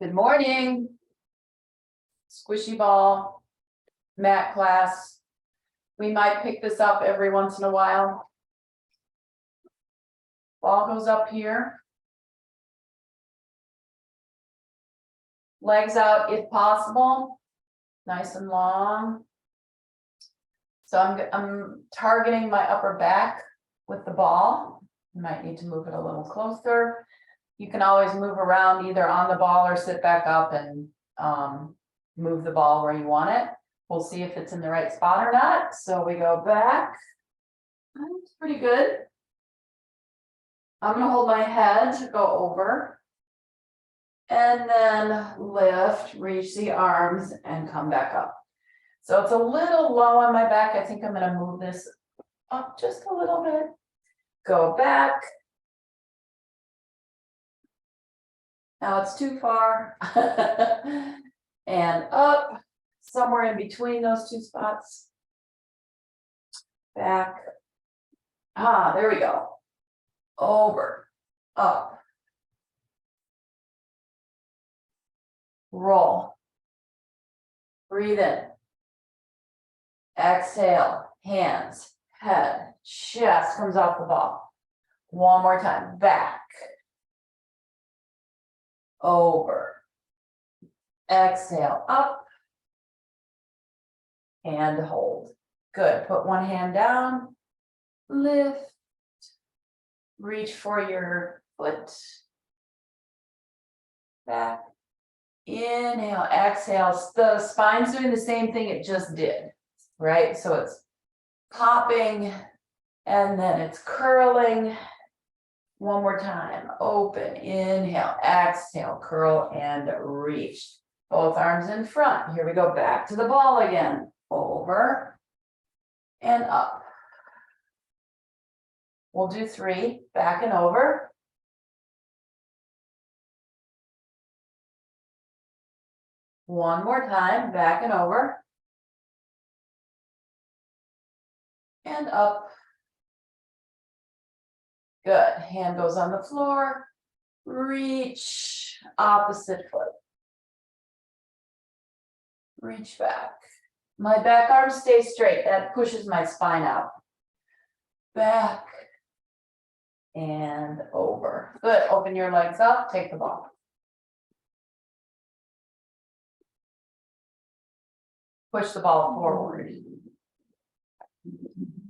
Good morning. Squishy ball, mat class. We might pick this up every once in a while. Ball goes up here. Legs out if possible, nice and long. So I'm targeting my upper back with the ball. You might need to move it a little closer. You can always move around either on the ball or sit back up and move the ball where you want it. We'll see if it's in the right spot or not. So we go back. That's pretty good. I'm gonna hold my head to go over. And then lift, reach the arms and come back up. So it's a little low on my back. I think I'm gonna move this up just a little bit. Go back. Now it's too far. And up, somewhere in between those two spots. Back. There we go. Over, up. Roll. Breathe in. Exhale, hands, head, chest comes off the ball. One more time, back. Over. Exhale, up. And hold. Good, put one hand down. Lift. Reach for your foot. Back. Inhale, exhale. The spine's doing the same thing it just did, right? So it's popping and then it's curling. One more time. Open, inhale, exhale, curl and reach. Both arms in front. Here we go, back to the ball again. Over and up. We'll do 3, back and over. One more time, back and over. And up. Good, hand goes on the floor. Reach, opposite foot. Reach back. My back arm stays straight, that pushes my spine out. Back. And over. Good, open your legs up, take the ball. Push the ball forward.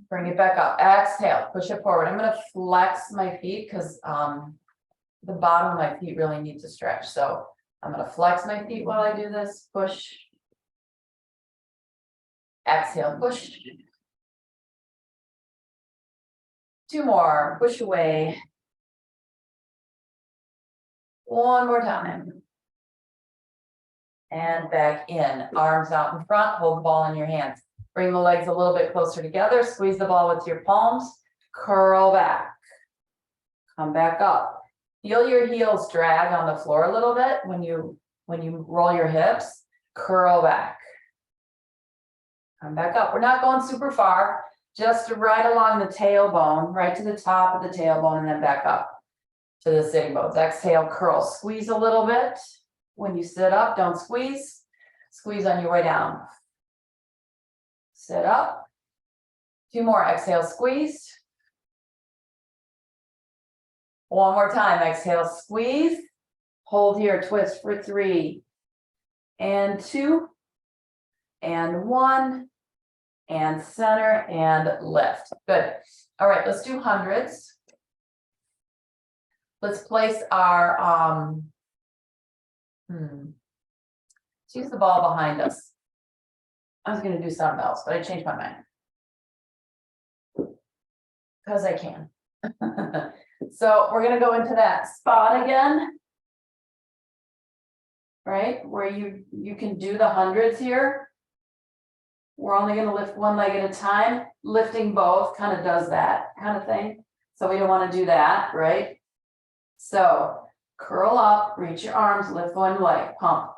Bring it back up. Exhale, push it forward. I'm going to flex my feet because the bottom of my feet really needs to stretch. So I'm going to flex my feet while I do this. Push. Exhale, push. 2 more. Push away. One more time. And back in. Arms out in front. Hold the ball in your hands. Bring the legs a little bit closer together. Squeeze the ball with your palms. Curl back. Come back up. Feel your heels drag on the floor a little bit when you roll your hips. Curl back. Come back up. We're not going super far. Just right along the tailbone, right to the top of the tailbone, and then back up to the sitting bones. Exhale, curl. Squeeze a little bit. When you sit up, don't squeeze. Squeeze on your way down. Sit up. 2 more. Exhale, squeeze. One more time. Exhale, squeeze. Hold here, twist for 3 and 2 and 1 and center and lift. Good. All right, let's do hundreds. Let's place our let's use the ball behind us. I was going to do something else, but I changed my mind. Because I can. So we're going to go into that spot again. Right? Where you can do the hundreds here. We're only going to lift one leg at a time. Lifting both kind of does that kind of thing. So we don't want to do that, right? So curl up, reach your arms, lift one leg, pump.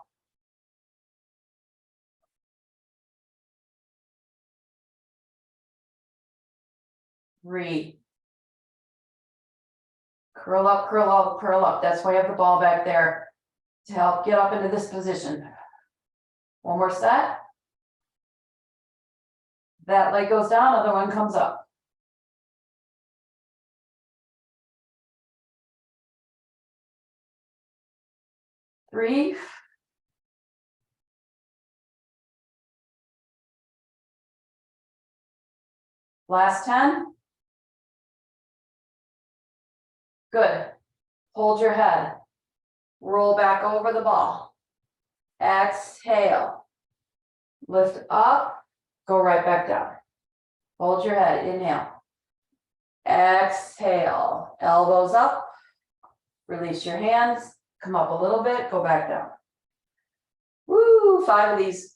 Breathe. Curl up, curl up, curl up. That's why you have the ball back there. to help get up into this position. One more set. That leg goes down, other one comes up. Three. Last 10. Good. Hold your head. Roll back over the ball. Exhale. Lift up. Go right back down. Hold your head. Inhale. Exhale. Elbows up. Release your hands. Come up a little bit. Go back down. Woo! 5 of these.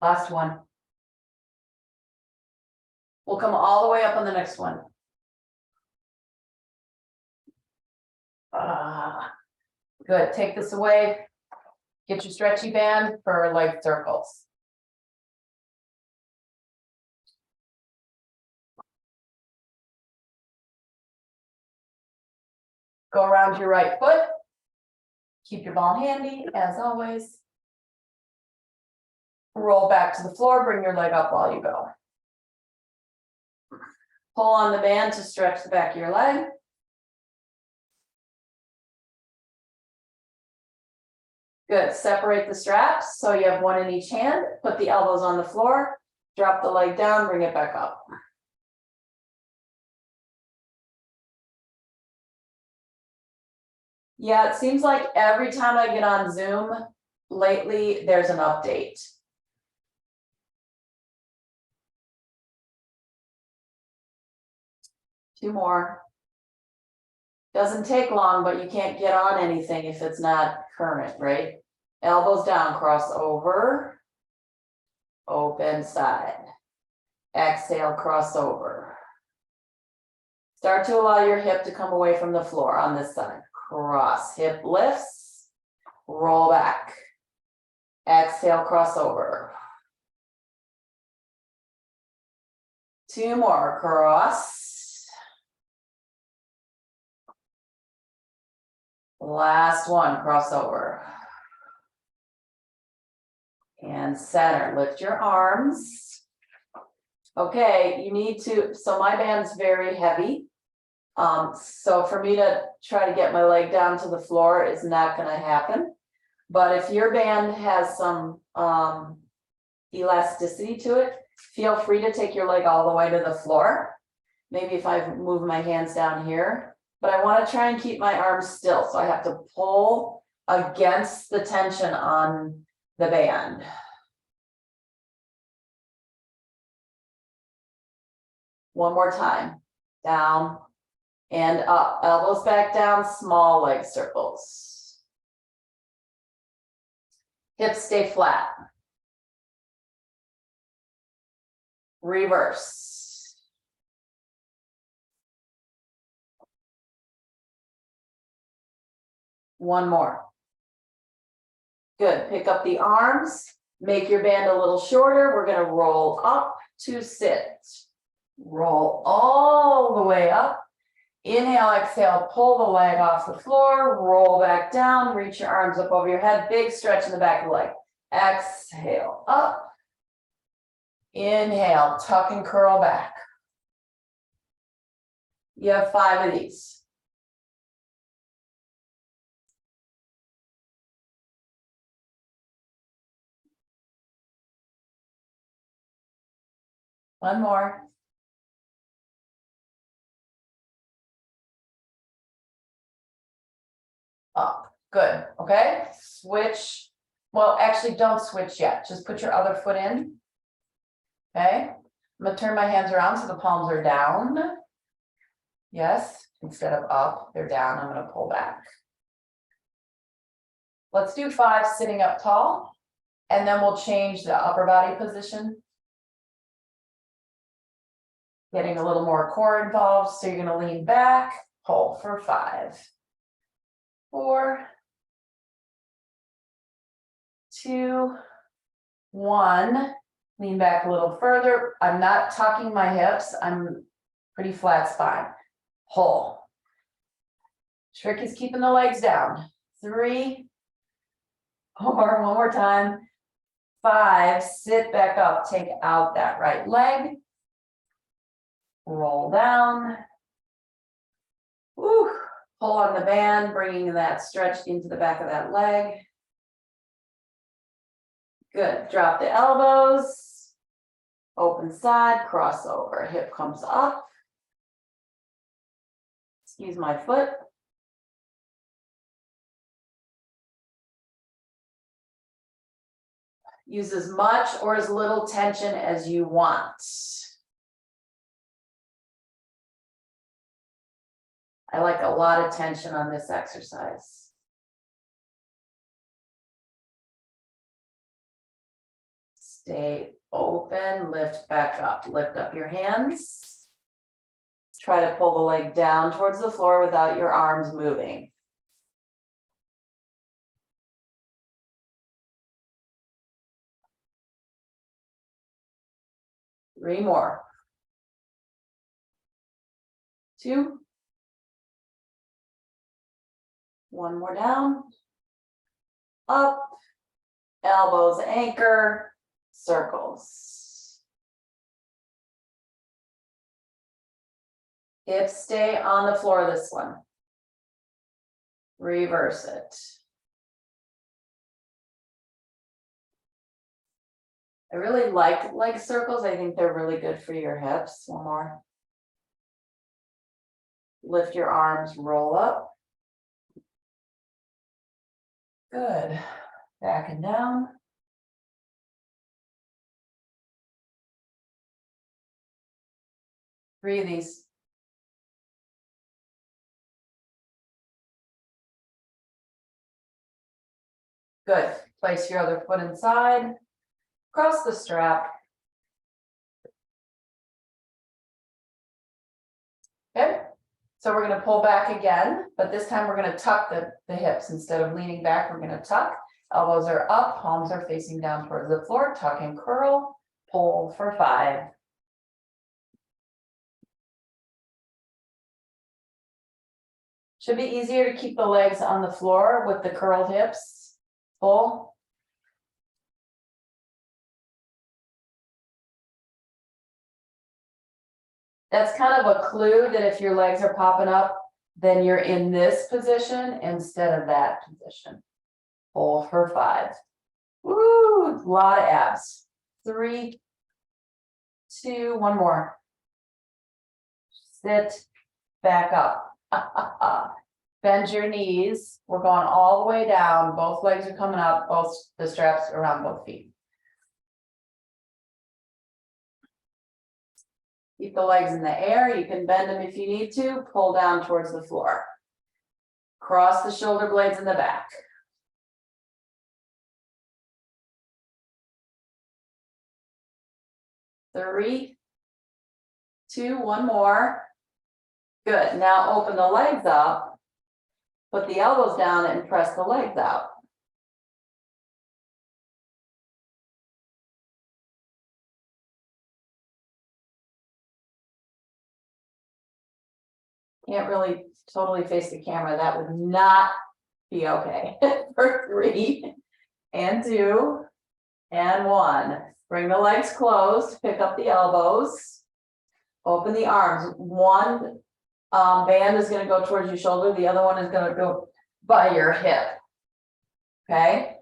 Last one. We'll come all the way up on the next one. Good. Take this away. Get your stretchy band for leg circles. Go around your right foot. Keep your ball handy, as always. Roll back to the floor, bring your leg up while you go. Pull on the band to stretch the back of your leg. Good, separate the straps so you have one in each hand. Put the elbows on the floor, drop the leg down, bring it back up. Yeah, it seems like every time I get on Zoom lately, there's an update. Two more. Doesn't take long, but you can't get on anything if it's not current, right? Elbows down, cross over. Open side. Exhale, cross over. Start to allow your hip to come away from the floor on this side. Cross, hip lifts, roll back. Exhale, cross over. 2 more, cross. Last one, cross over. And center, lift your arms. Okay, you need to, so my band's very heavy. So for me to try to get my leg down to the floor is not going to happen. But if your band has some elasticity to it, feel free to take your leg all the way to the floor. Maybe if I move my hands down here, but I want to try and keep my arms still. So I have to pull against the tension on the band. One more time, down and up, elbows back down, small leg circles. Hips stay flat. Reverse. One more. Good, pick up the arms, make your band a little shorter. We're gonna roll up to sit. Roll all the way up. Inhale, exhale, pull the leg off the floor, roll back down, reach your arms up over your head, big stretch in the back of the leg. Exhale, up. Inhale, tuck and curl back. You have 5 of these. One more. Up. Good. Okay. Switch. Well, actually, don't switch yet. Just put your other foot in. Okay. I'm going to turn my hands around so the palms are down. Yes. Instead of up, they're down. I'm going to pull back. Let's do 5 sitting up tall. And then we'll change the upper body position. Getting a little more core involved. So you're going to lean back, hold for 5. 4, 2, 1. Lean back a little further. I'm not tucking my hips. I'm pretty flat spine. Pull. Trick is keeping the legs down. 3, 4, one more time. 5, sit back up, take out that right leg. Roll down. Woo. Pull on the band, bringing that stretch into the back of that leg. Good, drop the elbows. Open side, crossover, hip comes up. Excuse my foot. Use as much or as little tension as you want. I like a lot of tension on this exercise. Stay open, lift back up, lift up your hands. Try to pull the leg down towards the floor without your arms moving. Three more. 2. One more down. Up. Elbows anchor. Circles. Hips stay on the floor this one. Reverse it. I really like leg circles. I think they're really good for your hips. One more. Lift your arms, roll up. Good. Back and down. Three of these. Good. Place your other foot inside. Cross the strap. Okay. So we're going to pull back again, but this time we're going to tuck the hips. Instead of leaning back, we're going to tuck. Elbows are up, palms are facing down towards the floor. Tuck and curl. Pull for 5. Should be easier to keep the legs on the floor with the curled hips. Pull. That's kind of a clue that if your legs are popping up, then you're in this position instead of that position. Pull for 5. Woo, a lot of abs. 3, 2, one more. Sit back up. Bend your knees. We're going all the way down. Both legs are coming up, both the straps around both feet. Keep the legs in the air. You can bend them if you need to. Pull down towards the floor. Cross the shoulder blades in the back. Three, 2, one more. Good. Now open the legs up. Put the elbows down and press the legs out. Can't really totally face the camera. That would not be okay. For 3 and 2 and 1. Bring the legs closed, pick up the elbows, open the arms. One band is going to go towards your shoulder. The other one is going to go by your hip. Okay.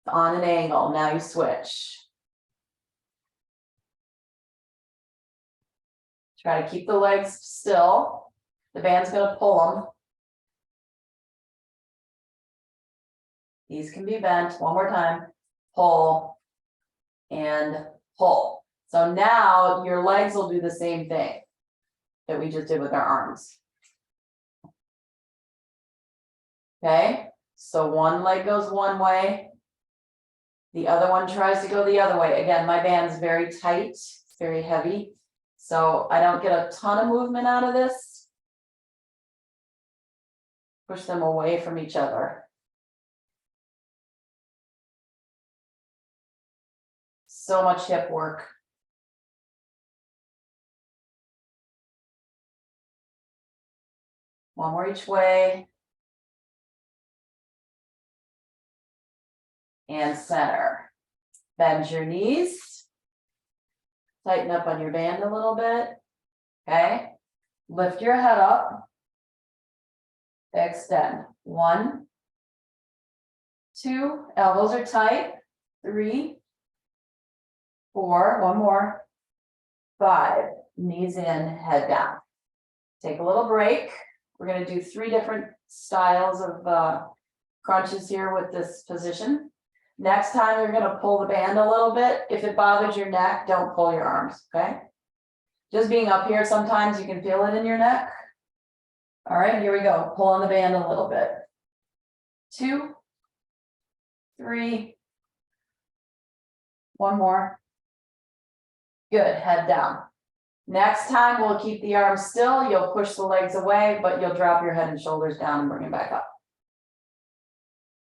On an angle. Now you switch. Try to keep the legs still. The band's going to pull them. These can be bent. One more time. Pull and pull. So now your legs will do the same thing that we just did with our arms. Okay, so one leg goes one way. The other one tries to go the other way. Again, my band's very tight, it's very heavy. So I don't get a ton of movement out of this. Push them away from each other. So much hip work. One more each way. And center. Bend your knees. Tighten up on your band a little bit. Okay. Lift your head up. Extend. 1, 2, elbows are tight. 3, 4, one more. 5, knees in, head down. Take a little break. We're going to do 3 different styles of crunches here with this position. Next time you're going to pull the band a little bit. If it bothers your neck, don't pull your arms, okay? Just being up here, sometimes you can feel it in your neck. All right, here we go. Pull on the band a little bit. 2, 3. One more. Good, head down. Next time, we'll keep the arms still. You'll push the legs away, but you'll drop your head and shoulders down and bring it back up.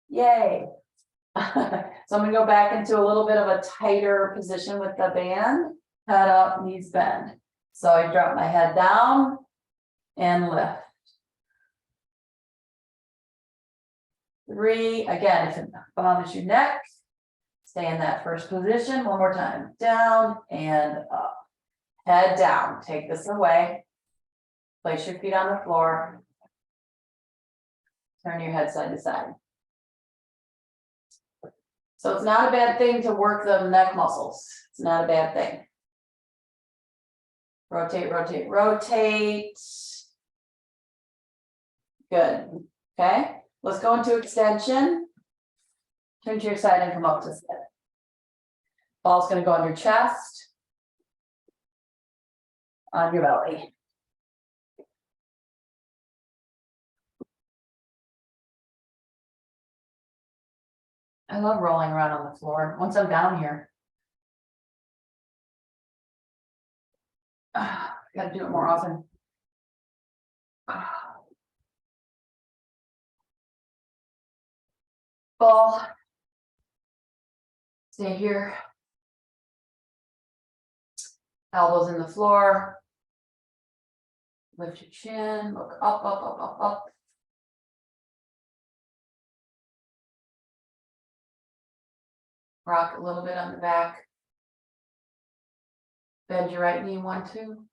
Yay. So I'm going to go back into a little bit of a tighter position with the band. Head up, knees bend. So I drop my head down and lift. 3, again, if it bothers your neck, stay in that first position. One more time, down and up. Head down, take this away. Place your feet on the floor. Turn your head side to side. So it's not a bad thing to work the neck muscles. It's not a bad thing. Rotate, rotate, rotate. Good, okay? Let's go into extension. Turn to your side and come up to sit. Ball's gonna go on your chest, on your belly. I love rolling around on the floor once I'm down here. Gotta do it more often. Ball. Stay here. Elbows in the floor. Lift your chin, look up, up, up, up, up. Rock a little bit on the back. Bend your right knee, 1, 2,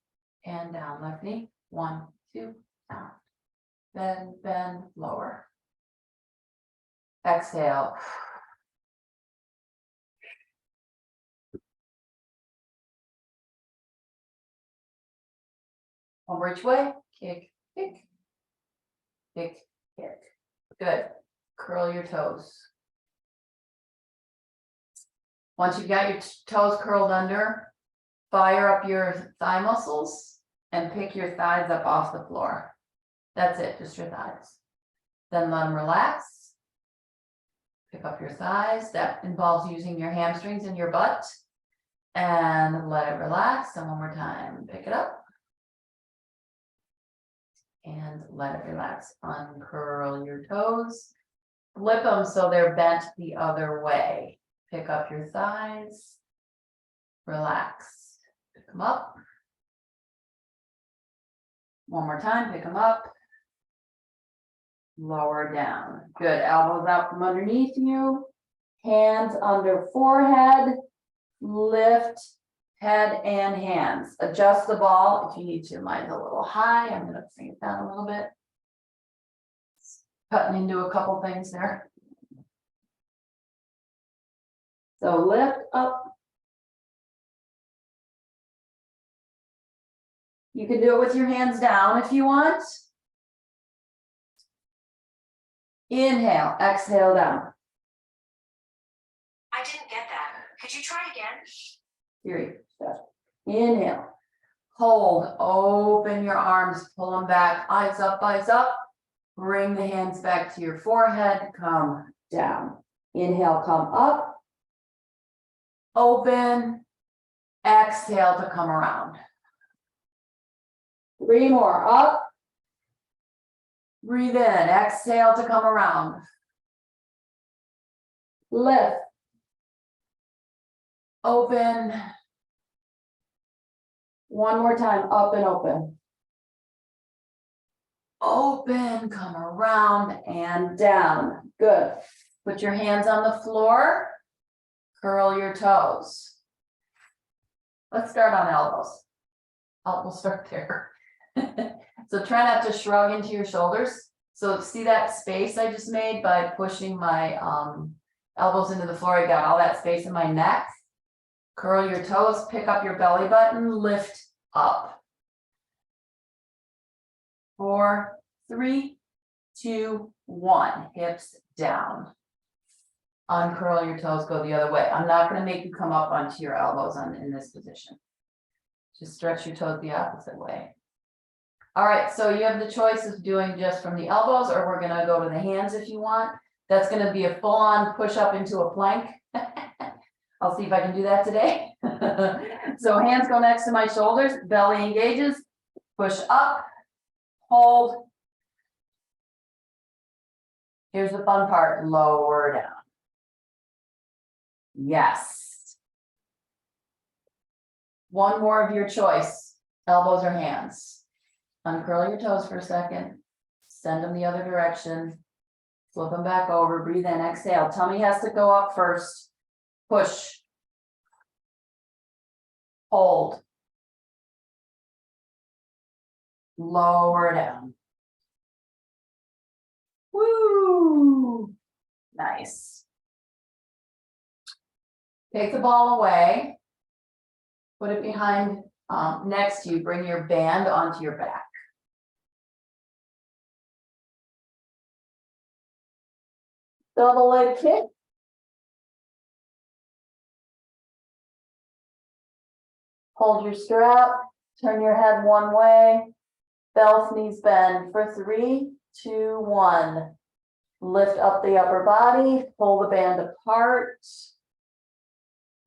and down. Left knee, 1, 2, down. Bend, bend, lower. Exhale. Over each way. Kick, kick, kick, kick. Good. Curl your toes. Once you've got your toes curled under, fire up your thigh muscles and pick your thighs up off the floor. That's it, just your thighs. Then let them relax. Pick up your thighs. That involves using your hamstrings and your butt. And let it relax. And one more time, pick it up. And let it relax. Uncurl your toes. Flip them so they're bent the other way. Pick up your thighs. Relax. Pick them up. One more time, pick them up. Lower down. Good. Elbows out from underneath you. Hands under forehead. Lift head and hands. Adjust the ball if you need to. Mine's a little high. I'm going to bring it down a little bit. Cutting into a couple things there. So lift up. You can do it with your hands down if you want. Inhale, exhale down. I didn't get that. Could you try again? Here, inhale, hold, open your arms, pull them back, eyes up, bring the hands back to your forehead, come down. Inhale, come up, open, exhale to come around. 3 more, up, breathe in, exhale to come around. Lift, open. One more time, up and open. Open, come around and down. Good. Put your hands on the floor. Curl your toes. Let's start on elbows. We'll start there. So try not to shrug into your shoulders. So see that space I just made by pushing my elbows into the floor. I got all that space in my neck. Curl your toes, pick up your belly button, lift up. 4, 3, 2, 1. Hips down. Uncurl your toes, go the other way. I'm not going to make you come up onto your elbows in this position. Just stretch your toes the opposite way. All right, so you have the choice of doing just from the elbows, or we're going to go to the hands if you want. That's going to be a full-on push up into a plank. I'll see if I can do that today. So hands go next to my shoulders, belly engages, push up, hold. Here's the fun part, lower down. Yes. One more of your choice, elbows or hands. Uncurl your toes for a second, send them the other direction, flip them back over, breathe in, exhale. Tummy has to go up first. Push. Hold. Lower down. Woo! Nice. Take the ball away. Put it behind, next to you. Bring your band onto your back. Double leg kick. Hold your strap, turn your head one way, bell knees bend for 3, 2, 1. Lift up the upper body, pull the band apart,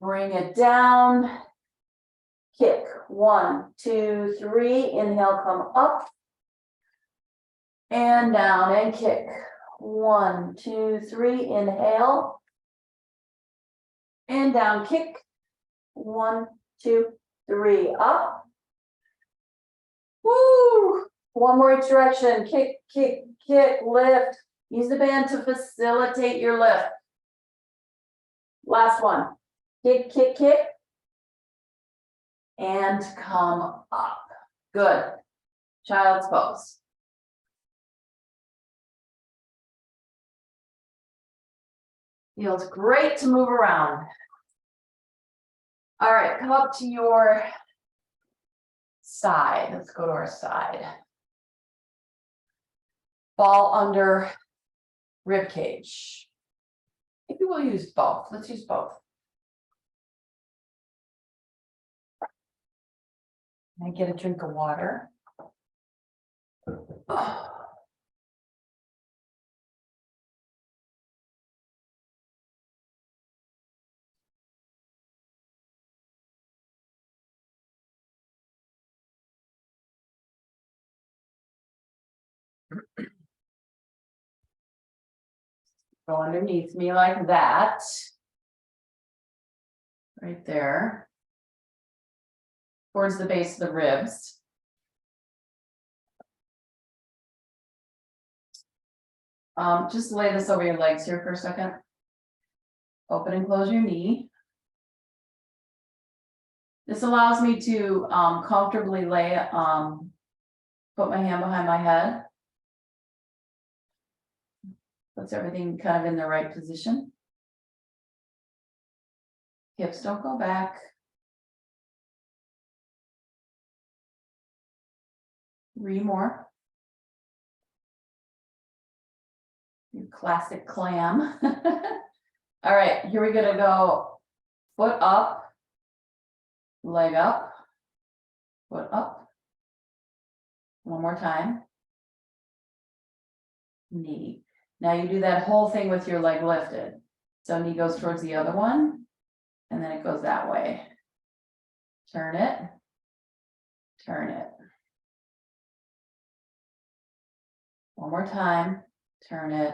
bring it down, kick, 1, 2, 3, inhale, come up, and down, and kick, 1, 2, 3, inhale, and down, kick, 1, 2, 3, up. Woo! One more each direction. Kick, kick, kick, lift. Use the band to facilitate your lift. Last one. Kick, kick, kick. And come up. Good. Child's pose. Feels great to move around. All right, come up to your side. Let's go to our side. Ball under rib cage. Maybe we'll use both. Let's use both. And get a drink of water. Oh. Go underneath me like that. Right there. Towards the base of the ribs. Just lay this over your legs here for a second. Open and close your knee. This allows me to comfortably lay, put my hand behind my head. Puts everything kind of in the right position. Hips don't go back. 3 more. Your classic clam. All right, here we're gonna go foot up, leg up, foot up. One more time. Knee. Now you do that whole thing with your leg lifted. So knee goes towards the other one, and then it goes that way. Turn it, turn it. One more time, turn it,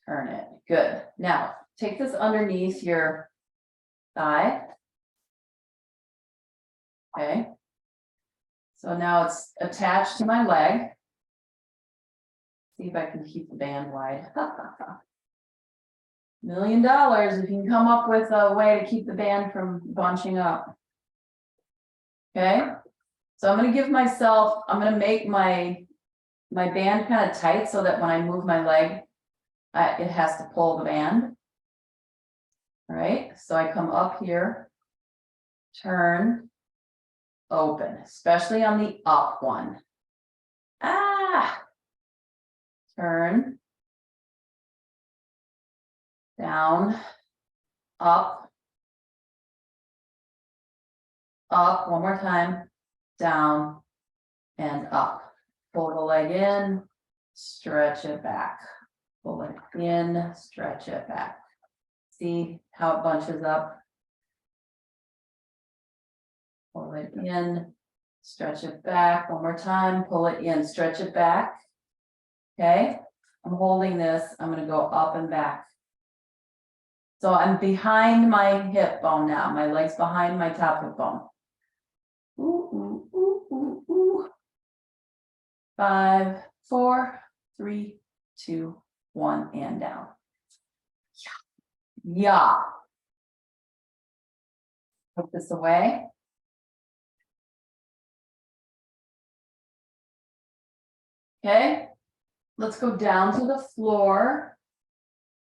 turn it. Good. Now take this underneath your thigh. Okay. So now it's attached to my leg. See if I can keep the band wide. $1 million if you can come up with a way to keep the band from bunching up. Okay, so I'm gonna make my band kind of tight so that when I move my leg, it has to pull the band. All right, so I come up here, turn, open, especially on the up one. Turn, down, up, one more time, down, and up. Pull the leg in, stretch it back. Pull it in, stretch it back. See how it bunches up? Pull it in, stretch it back. One more time, pull it in, stretch it back. Okay, I'm holding this. I'm going to go up and back. So I'm behind my hip bone now. My leg's behind my top hip bone. Ooh, ooh, ooh, ooh, ooh. 5, 4, 3, 2, 1, and down. Yeah. Put this away. Okay, let's go down to the floor.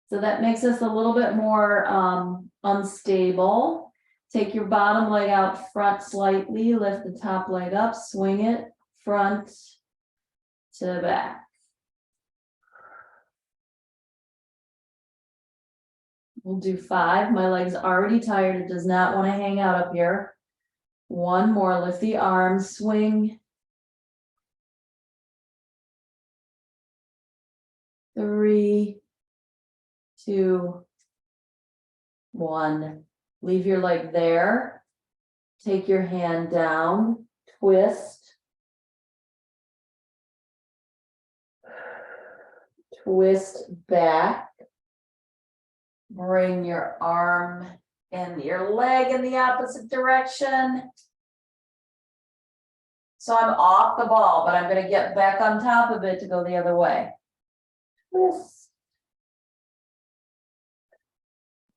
So that makes us a little bit more unstable. Take your bottom leg out front slightly, lift the top leg up, swing it front to back. We'll do 5. My leg's already tired. It does not want to hang out up here. 1 more, lift the arms, swing. 3, 2, 1. Leave your leg there. Take your hand down, twist. Twist back. Bring your arm and your leg in the opposite direction. So I'm off the ball, but I'm going to get back on top of it to go the other way. Twist.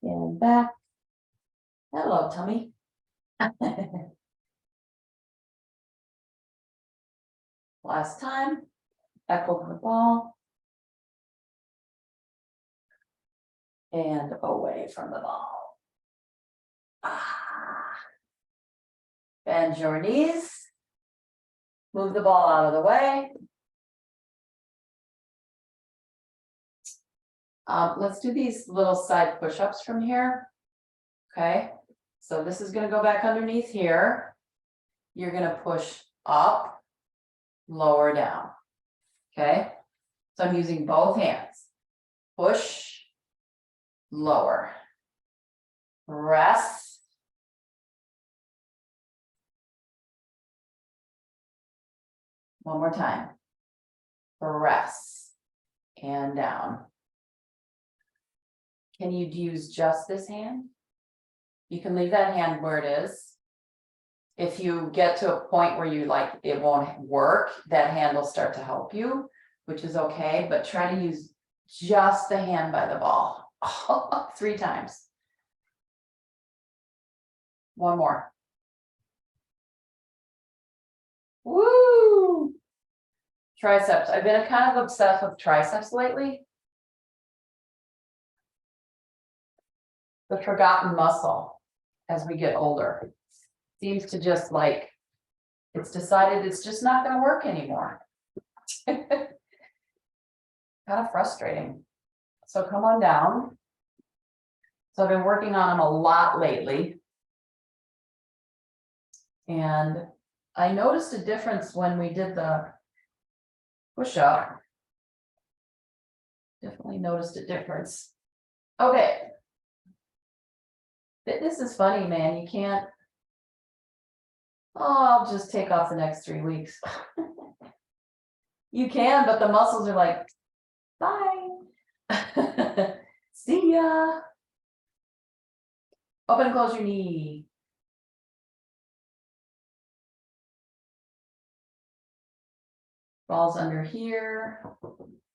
And back. Hello, tummy. Last time. Echo the ball. And away from the ball. Bend your knees. Move the ball out of the way. Let's do these little side push-ups from here. Okay, so this is going to go back underneath here. You're going to push up, lower, down. Okay, so I'm using both hands. Push, lower, rest. One more time. Press and down. Can you use just this hand? You can leave that hand where it is. If you get to a point where you like it won't work, that hand will start to help you, which is okay, but try to use just the hand by the ball. 3 times. 1 more. Woo! Triceps. I've been kind of obsessed with triceps lately. The forgotten muscle as we get older. Seems to just like, it's decided it's just not going to work anymore. Kind of frustrating. So come on down. So I've been working on them a lot lately. And I noticed a difference when we did the push-up. Definitely noticed a difference. Okay. Fitness is funny, man. You can't. Oh, I'll just take off the next 3 weeks. You can, but the muscles are like, bye. See ya. Open and close your knee. Balls under here,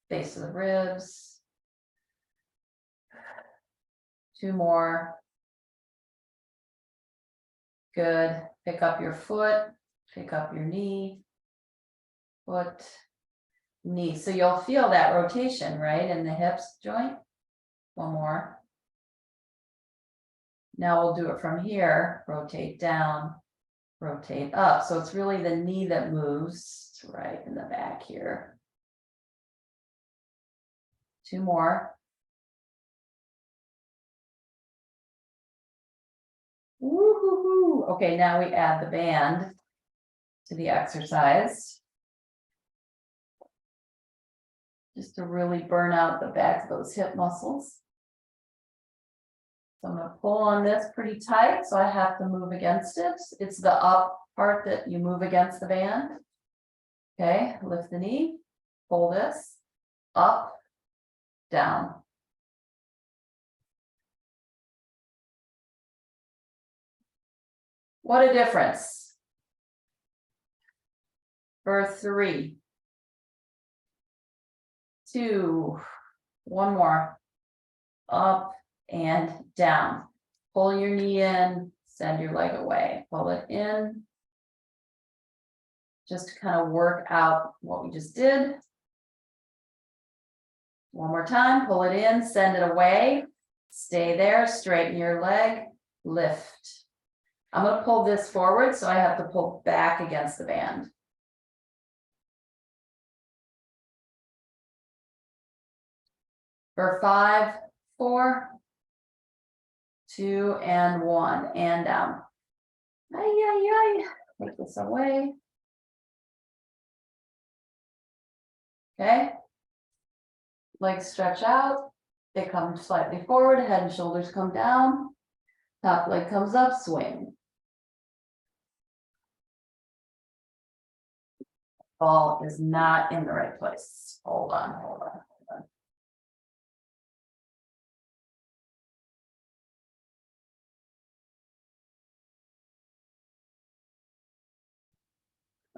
base of the ribs. 2 more. Good. Pick up your foot, pick up your knee, foot, knee. So you'll feel that rotation, right, in the hips joint. 1 more. Now we'll do it from here. Rotate down, rotate up. So it's really the knee that moves right in the back here. 2 more. Woo-hoo-hoo. Okay, now we add the band to the exercise. Just to really burn out the back of those hip muscles. So I'm going to pull on this pretty tight, so I have to move against it. It's the up part that you move against the band. Okay, lift the knee, pull this, up, down. What a difference. For 3, 2, 1 more. Up and down. Pull your knee in, send your leg away. Pull it in. Just to kind of work out what we just did. 1 more time, pull it in, send it away. Stay there, straighten your leg, lift. I'm going to pull this forward, so I have to pull back against the band. For 5, 4, 2, and 1, and down. Ay, ay, ay. Take this away. Okay. Legs stretch out. They come slightly forward. Head and shoulders come down. Top leg comes up. Swing. Ball is not in the right place. Hold on, hold on, hold on.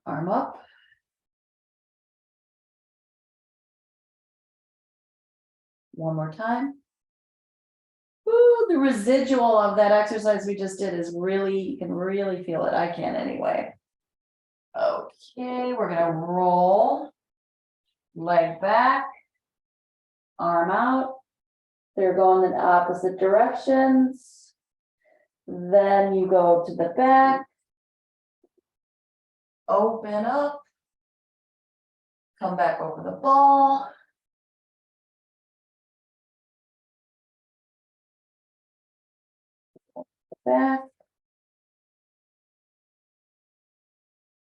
Arm up. One more time. Ooh, the residual of that exercise we just did is really, you can really feel it. I can anyway. Okay, we're gonna roll. Leg back. Arm out. They're going in opposite directions. Then you go to the back. Open up. Come back over the ball. Back.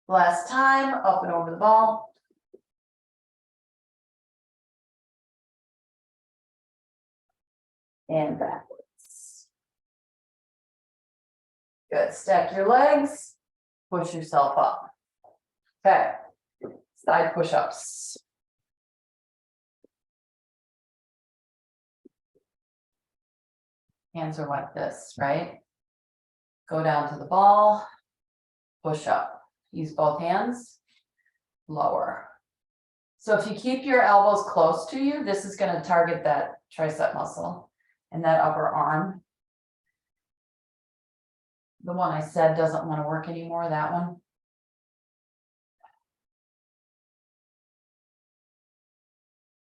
Last time, up and over the ball. And backwards. Good, stack your legs, push yourself up. Okay, side push-ups. Hands are like this, right? Go down to the ball, push up. Use both hands, lower. So if you keep your elbows close to you, this is going to target that tricep muscle and that upper arm. The one I said doesn't want to work anymore, that one.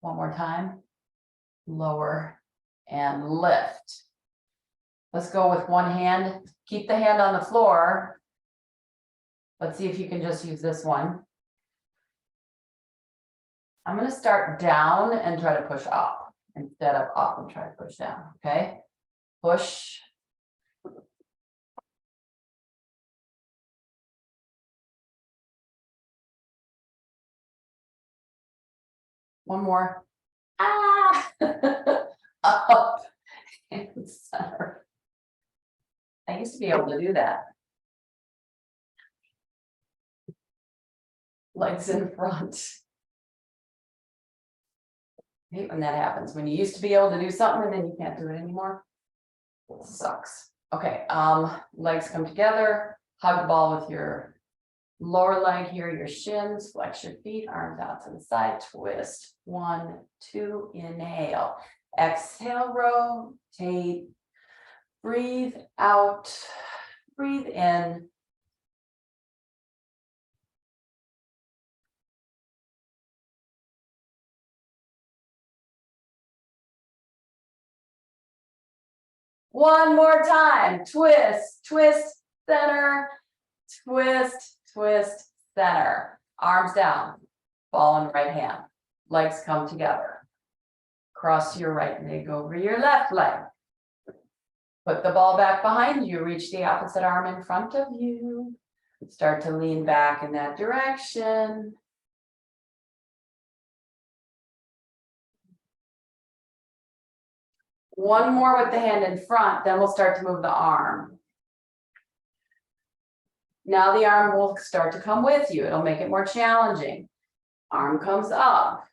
One more time. Lower and lift. Let's go with one hand. Keep the hand on the floor. Let's see if you can just use this one. I'm going to start down and try to push up instead of up and try to push down. Okay. Push. One more. Ah! Up and center. I used to be able to do that. Legs in front. I hate when that happens, when you used to be able to do something and then you can't do it anymore. It sucks. Okay, legs come together, hug the ball with your lower leg here, your shins, flex your feet, arms out to the side, twist. 1, 2, inhale. Exhale, rotate. Breathe out, breathe in. One more time, twist, twist, center, twist, twist, center. Arms down, ball in right hand, legs come together. Cross your right leg over your left leg. Put the ball back behind you, reach the opposite arm in front of you. Start to lean back in that direction. One more with the hand in front, then we'll start to move the arm. Now the arm will start to come with you. It'll make it more challenging. Arm comes up.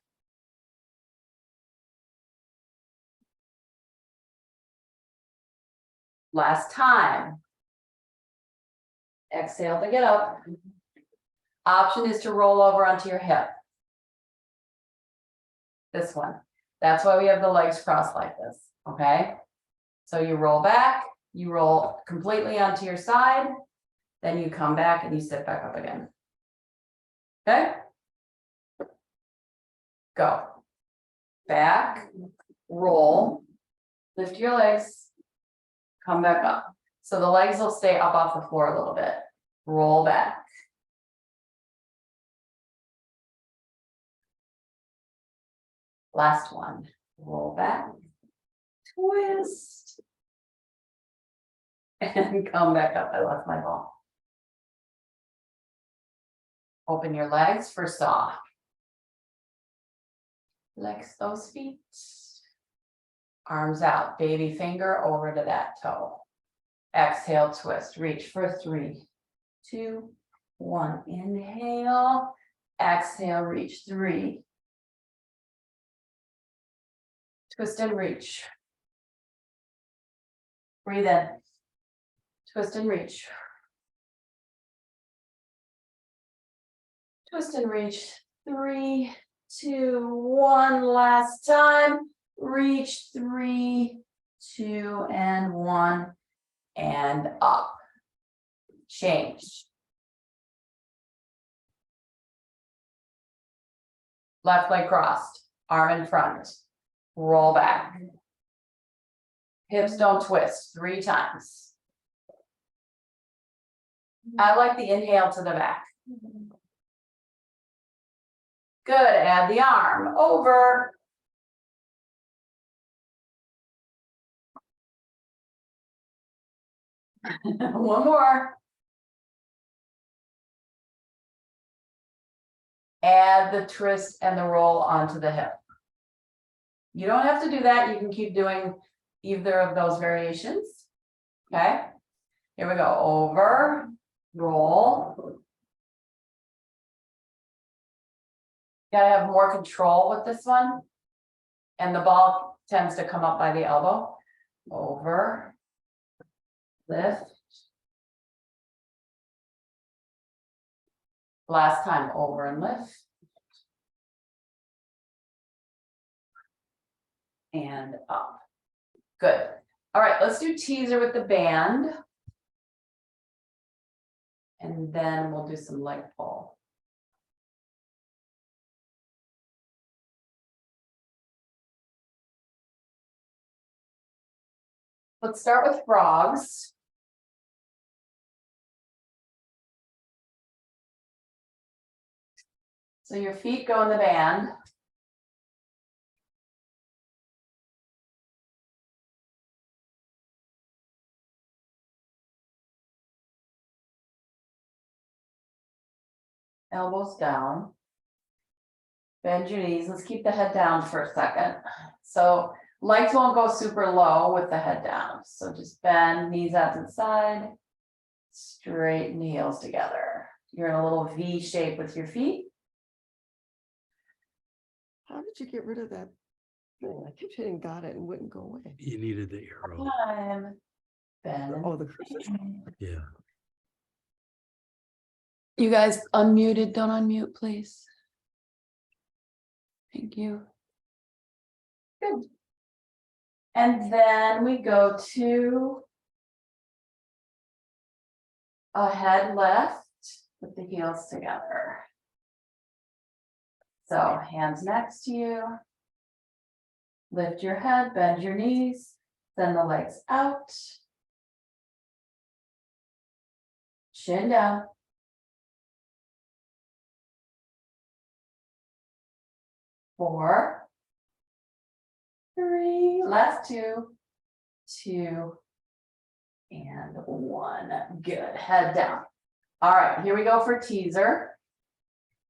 Last time. Exhale to get up. Option is to roll over onto your hip. This one. That's why we have the legs crossed like this, okay? So you roll back, you roll completely onto your side, then you come back and you sit back up again. Okay? Go. Back, roll, lift your legs, come back up. So the legs will stay up off the floor a little bit. Roll back. Last one. Roll back, twist, and come back up. I left my ball. Open your legs for saw. Flex those feet. Arms out, baby finger over to that toe. Exhale, twist, reach for 3, 2, 1. Inhale, exhale, reach 3. Twist and reach. Breathe in. Twist and reach. Twist and reach. 3, 2, 1. Last time. Reach 3, 2, and 1. And up. Change. Left leg crossed. Arm in front. Roll back. Hips don't twist. 3 times. I like the inhale to the back. Good. Add the arm over. One more. Add the twist and the roll onto the hip. You don't have to do that. You can keep doing either of those variations. Okay. Here we go. Over, roll. Gotta have more control with this one. And the ball tends to come up by the elbow. Over, lift. Last time, over and lift. And up. Good. All right, let's do teaser with the band. And then we'll do some leg pull. Let's start with frogs. So your feet go in the band. Elbows down. Bend your knees. Let's keep the head down for a second. So legs won't go super low with the head down. So just bend, knees out to the side. Straighten the heels together. You're in a little V shape with your feet. How did you get rid of that thing? I kept hitting got it and wouldn't go away. You needed the arrow. Time. Bend. Oh, the, Yeah. You guys unmuted, don't unmute, please. Thank you. Good. And then we go to a head lift with the heels together. So hands next to you. Lift your head, bend your knees, send the legs out. Chin down. Four, three, last two, and one. Good, head down. All right, here we go for teaser.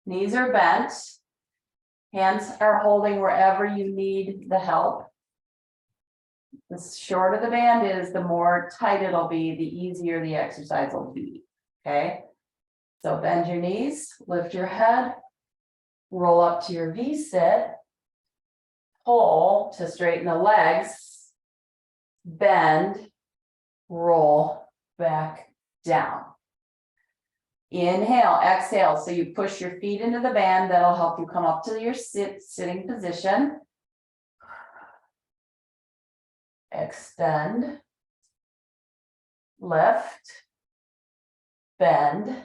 Knees are bent. Hands are holding wherever you need the help. The shorter the band is, the more tight it'll be, the easier the exercise will be, okay? So bend your knees, lift your head, roll up to your V-sit, pull to straighten the legs, bend, roll back down. Inhale, exhale, so you push your feet into the band, that'll help you come up to your sitting position. Extend, lift, bend,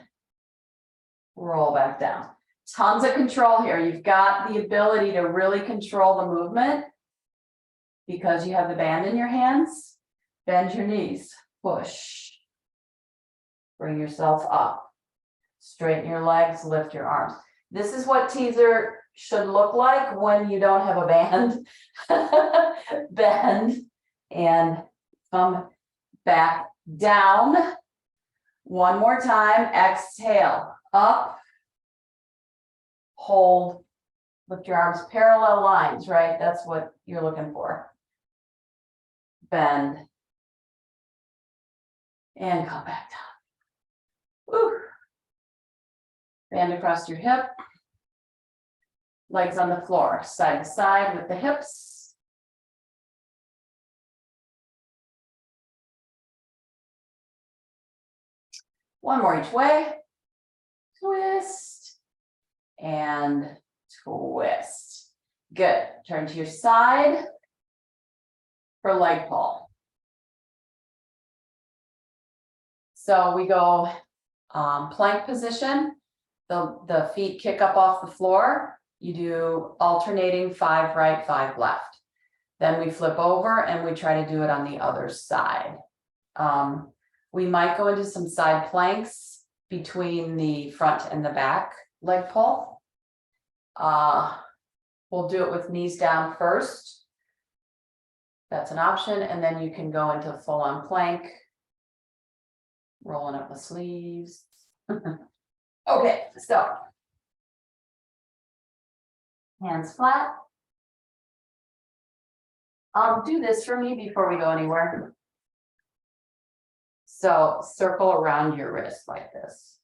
roll back down. Tons of control here. You've got the ability to really control the movement because you have the band in your hands. Bend your knees, push. Bring yourself up. Straighten your legs, lift your arms. This is what teaser should look like when you don't have a band. Bend and come back down. One more time, exhale, up, hold, lift your arms, parallel lines, right? That's what you're looking for. Bend and come back down. Woo. Band across your hip. Legs on the floor, side to side with the hips. One more each way. Twist and twist. Good. Turn to your side for leg pull. So we go plank position. The feet kick up off the floor. You do alternating 5 right, 5 left. Then we flip over and we try to do it on the other side. We might go into some side planks between the front and the back leg pull. We'll do it with knees down first. That's an option. And then you can go into full on plank. Rolling up the sleeves. Okay, so hands flat. Do this for me before we go anywhere. So circle around your wrist like this.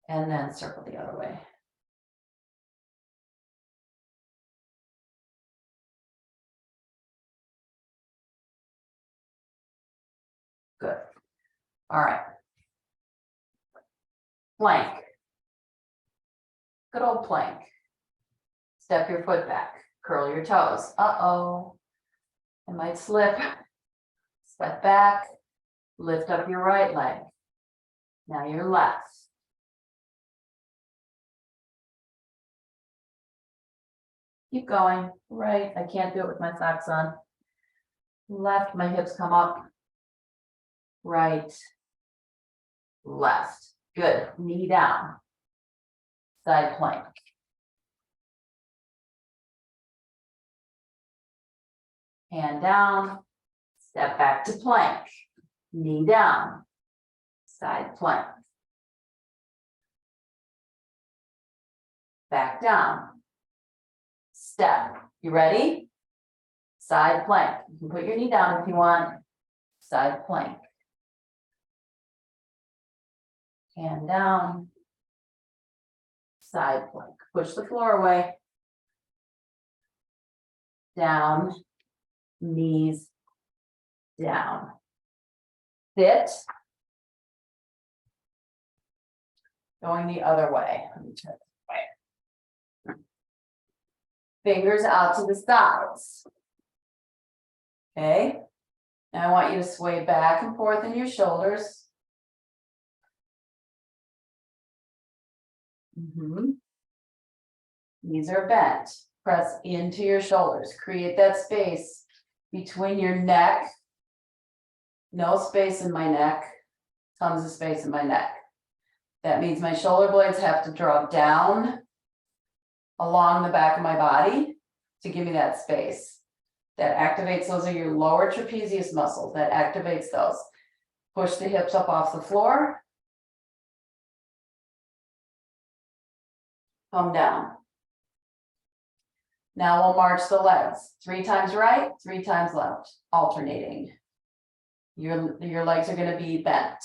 And then circle the other way. Good. All right. Plank. Good old plank. Step your foot back. Curl your toes. Uh-oh. It might slip. Step back. Lift up your right leg. Now your left. Keep going. Right. I can't do it with my socks on. Left, my hips come up. Right. Left. Good. Knee down. Side plank. Hand down. Step back to plank. Knee down. Side plank. Back down. Step. You ready? Side plank. You can put your knee down if you want. Side plank. Hand down. Side plank. Push the floor away. down, knees down. Sit. Going the other way. Let me turn this way. Fingers out to the sides. Okay. Now I want you to sway back and forth in your shoulders. Knees are bent. Press into your shoulders. Create that space between your neck. No space in my neck. Tons of space in my neck. That means my shoulder blades have to drop down along the back of my body to give me that space. That activates, those are your lower trapezius muscles, that activates those. Push the hips up off the floor. Come down. Now we'll march the legs. 3 times right, 3 times left, alternating. Your legs are going to be bent.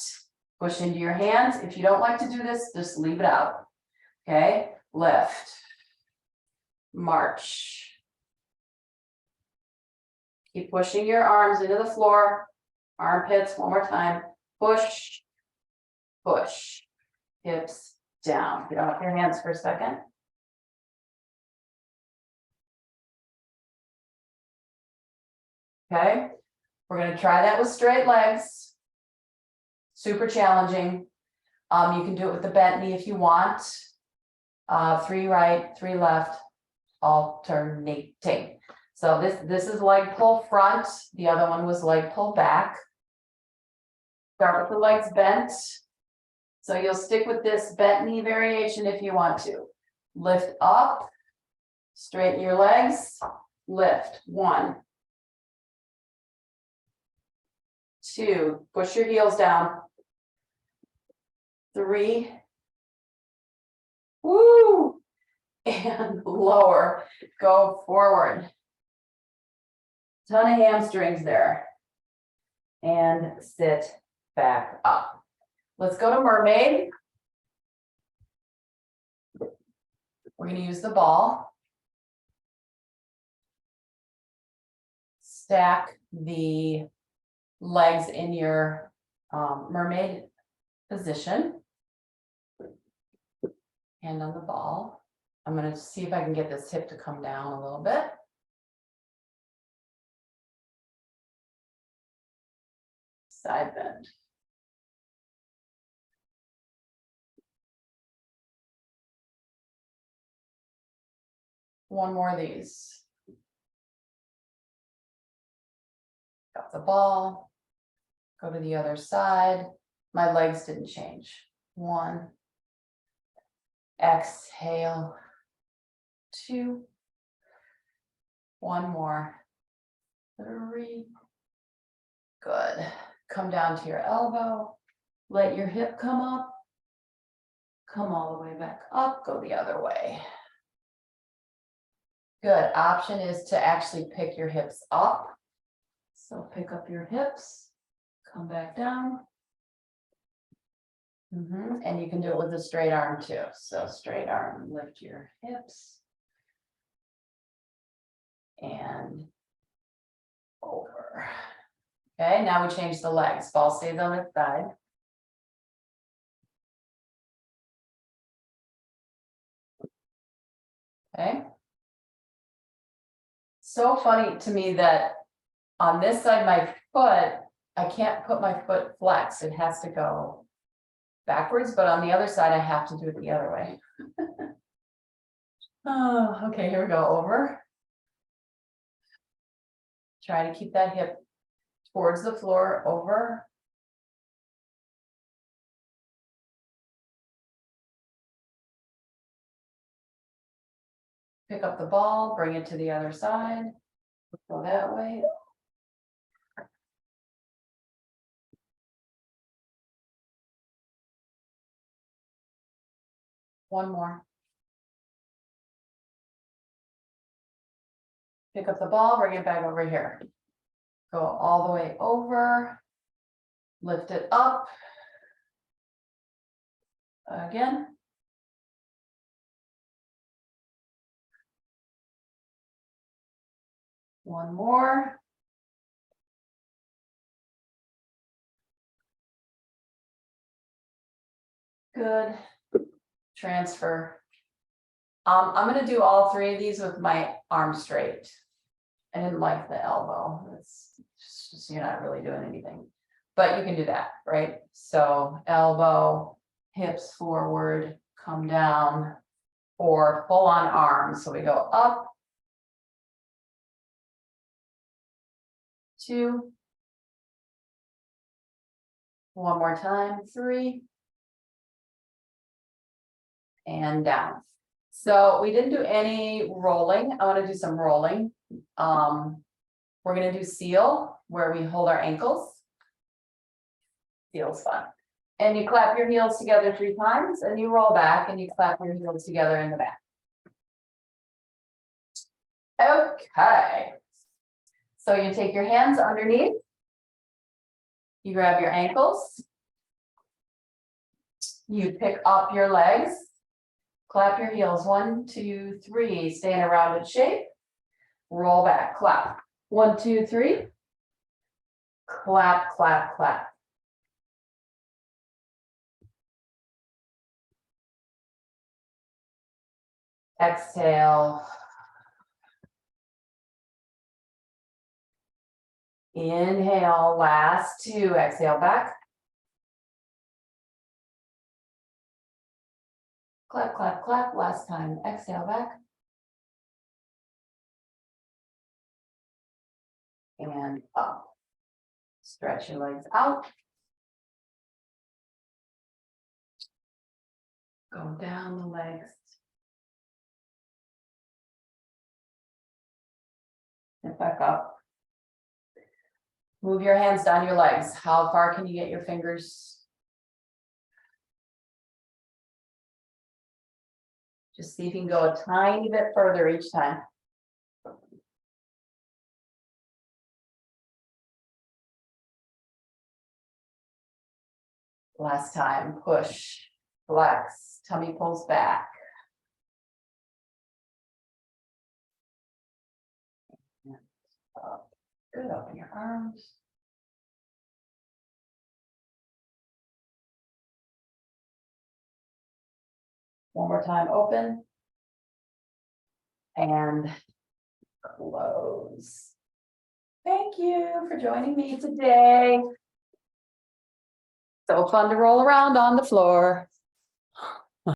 Push into your hands. If you don't like to do this, just leave it out. Okay, lift. March. Keep pushing your arms into the floor. Armpits, one more time. Push, push. Hips down. Get off your hands for a second. Okay, we're going to try that with straight legs. Super challenging. You can do it with the bent knee if you want. 3 right, 3 left, alternating. So this is leg pull front. The other one was leg pull back. Start with the legs bent. So you'll stick with this bent knee variation if you want to. Lift up, straighten your legs, lift. 1, 2, push your heels down. 3, woo, and lower, go forward. Ton of hamstrings there. And sit back up. Let's go to mermaid. We're going to use the ball. Stack the legs in your mermaid position. Hand on the ball. I'm going to see if I can get this hip to come down a little bit. Side bend. One more of these. Got the ball. Go to the other side. My legs didn't change. 1. Exhale. 2. 1 more. 3. Good. Come down to your elbow. Let your hip come up. Come all the way back up. Go the other way. Good. Option is to actually pick your hips up. So pick up your hips. Come back down. And you can do it with a straight arm too. So straight arm, lift your hips. And over. Okay, now we change the legs. Ball stays on its side. Okay. So funny to me that on this side, my foot, I can't put my foot flex. It has to go backwards, but on the other side, I have to do it the other way. Oh, okay, here we go. Over. Try to keep that hip towards the floor. Over. Pick up the ball, bring it to the other side. Go that way. One more. Pick up the ball, bring it back over here. Go all the way over. Lift it up. Again. One more. Good. Transfer. I'm gonna do all three of these with my arm straight. I didn't like the elbow. It's just, you're not really doing anything. But you can do that, right? So elbow, hips forward, come down, or full on arms. So we go up. 2. One more time, 3. And down. So we didn't do any rolling. I want to do some rolling. We're going to do seal where we hold our ankles. Feels fun. And you clap your heels together 3 times and you roll back and you clap your heels together in the back. Okay. So you take your hands underneath. You grab your ankles. You pick up your legs. Clap your heels. 1, 2, 3. Stay in a rounded shape. Roll back. Clap. 1, 2, 3. Clap, clap, clap. Exhale. Inhale, last 2. Exhale back. Clap, clap, clap. Last time. Exhale back. And up. Stretch your legs out. Go down the legs. And back up. Move your hands down your legs. How far can you get your fingers? Just see if you can go a tiny bit further each time. Last time, push, flex, tummy pulls back. And up. Good, open your arms. One more time, open. And close. Thank you for joining me today. So fun to roll around on the floor.